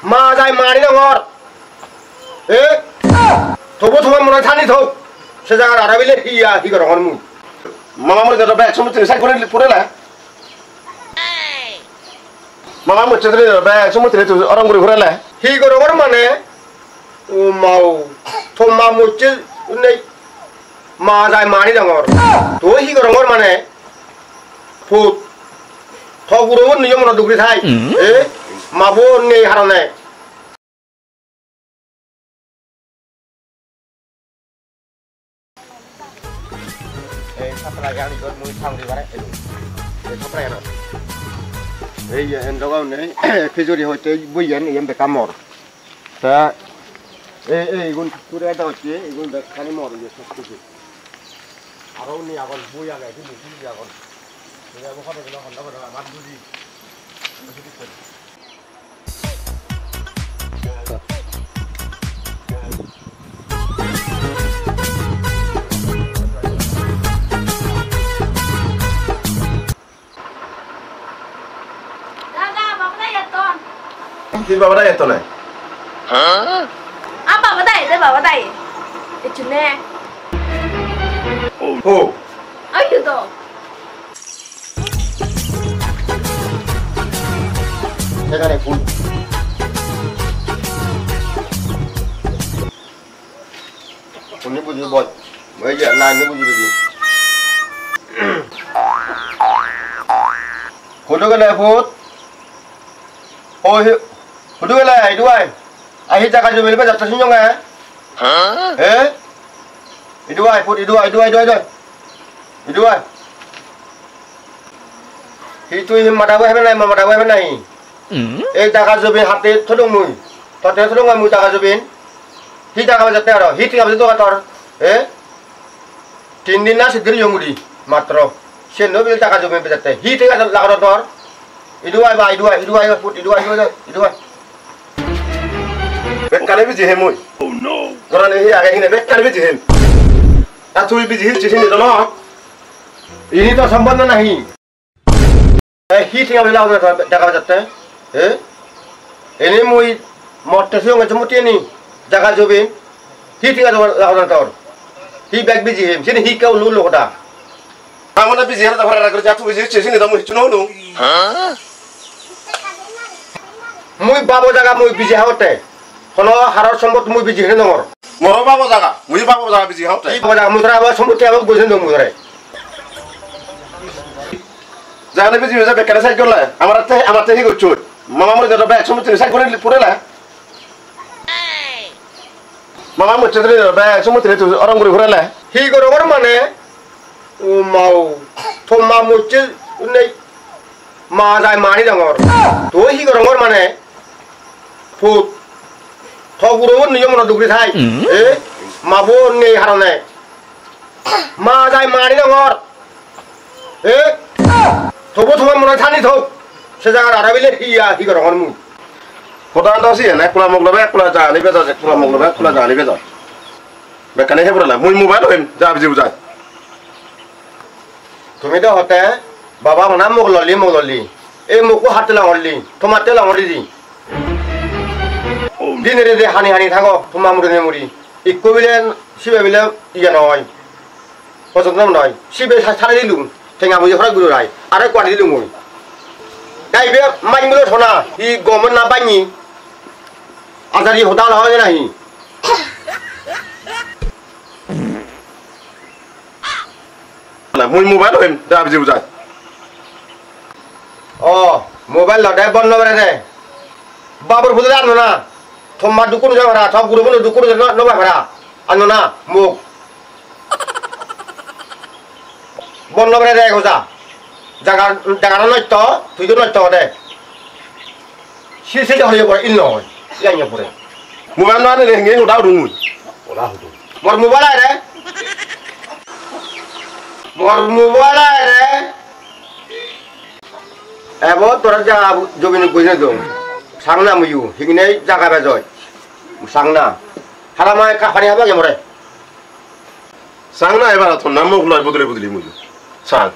মা যায় মারি ডাঙর এ থবো তোমার মনে থানি থোক সে জায়গার আরাবিলে কি করো হরমু মামা মরে যাবে একসময় তিনি সাইড করে পড়ে না মামা মরে যাবে একসময় তিনি অরম করে ঘুরে না কি করো মানে ও মাও থমা মুচ্ছে নেই মা যায় মারি ডাঙর তো কি করো মানে ফুট থগুরো নিয়ম মনে দুগরি থাই এ মাবো নেই হারনে এই সাপ্লাই গাড়ি গর মুই থামরি বারে এই সাপ্লাই না এই এন্ডগাও নেই ফিজুরি হইতে বুইয়েন এম বে কামর তা এই গুণ তুরে এটা হচ্ছে এই গুণ খানি মর ইয়ে সবকিছু আরও নি আগল বই আগে কি বুঝি আগল এটা বড় করে না হন্ডা করে মাত বুঝি কি বাবাটা এত না বাবা দাই একটু নে ও আইতো তো এখানে ফুল উনি বুঝি বল ওই যে না নি বুঝি বুঝি ফুটো গেলে ফুট ওই ফুটো গেলে আইডুয়াই আহি জায়গা জমি লিবে যাত্রা শুনছ না হ্যাঁ ইডুয়াই ফুট ইডুয়াই তুই মাদাবো হেবে নাই মাদাবো হেবে নাই এই জায়গা জমি হাতে থদং মুই ততে থদং মুই জায়গা জমি হি জায়গা যাতে আর হি ঠিক আছে তো তোর এ 3 দিন না সিদ্ধি জঙ্গুলি মাত্র সে নবি জায়গা জমি যাতে হি ঠিক আছে লাগা তোর ইডুয়াই ফুট ইডুয়াই বেকারে বিজি হে মই ও নো গরানে হি আগে হিনে বেকারে বিজি হে তা তুই বিজি হি চিনি তো না ইনি তো সম্বন্ধ নাহি হি ঠিক আছে লাগা জায়গা যাতে এ এনে মুই মরতে সঙ্গে জমতি নি জায়গা জমি হি ঠিক আছে লাগা তোর হি ব্যাগ বিজি হে সিনি হি কাউ লুলো কথা আমরা বিজি হে তারপরে রাগ করে যা তুই বিজি চিনি তো মই চুনো নো মুই বাবো জায়গা মুই বিজি হতে কোনো হারার সম্পদ মুই বিজি হে নমর মোর বাবা জায়গা মুই বাবা জায়গা বিজি হতে এই বাবো জায়গা মুতরা আবার সম্পত্তি আমাকে বুঝেন দম মুতরে জানে বিজি হয়ে যাবে বেকারে সাইড করলে আমার তে হি করছ মামা মরে যাবে একসময় তিনি সাইড করে পড়ে না মামা মরে যাবে একসময় তিনি অরম করে ঘুরে না হি করো মানে ও মাও থমা মুচ্ছে নেই মা যায় মারি ডাঙর তো হি করো মানে ফুট থগুরো নিয়ম মনে দুগরি থাই এ মাবো নেই হারনে মা যায় মারি ডাঙর এ থবো তোমার মনে থানি থোক সে জায়গার আরাবিলে কি করো হরমু কোটা দাসি না কোলা মগলবে কোলা জানি বেজা কোলা মগলবে কোলা জানি বেজা বেকানে হে বড়লা মুই মোবাইল হইম যা বিজি বুঝা তুমি তো হতে বাবা মনা মোক ললি এই মোকো হাতে লাঙলি তোমাতে লাঙলি দি দিনে রে হানি থাকো তোমা মুড়ি ইকো বিলে সিবে বিলে ইয়া নয় পছন্দ নয় সিবে সারা দিলুম ঠেঙা বুঝে হরা গুলো রাই আরে কোয়াটি দিলুম মুই তাই বে মাইমুলো থনা ই গমন না পাইনি আজারি হদাল হয় নাহি মুই মোবাইল হইম যা বিজি বুঝা ও মোবাইল লডে বন্ধ করে দে বাবুর ফুলে আনো না তোমার দুকুন যা ভরা সব গুরু বলে দুকুন নবা ভরা আনো না মুখ বন্ধ করে দে গোজা জায়গাটা নয়ত তুই তো নয়ত দে সে হয়ে পড়ে ইল নয় ইয়াইয়া পড়ে মোবাইল না আনলে হেঙ্গে ওটা উড়ুন মুই ওলা হুদু মোর মোবাইল আরে এব তোরা যা জমিনে বুঝে দম সাংনা মুইও হিগনে জায়গা বেজয় সাংনা হারামায় কাফানি হাবা কে মরে সাংনা এবার তো নাম মুখ লয় বদলি মুই সাং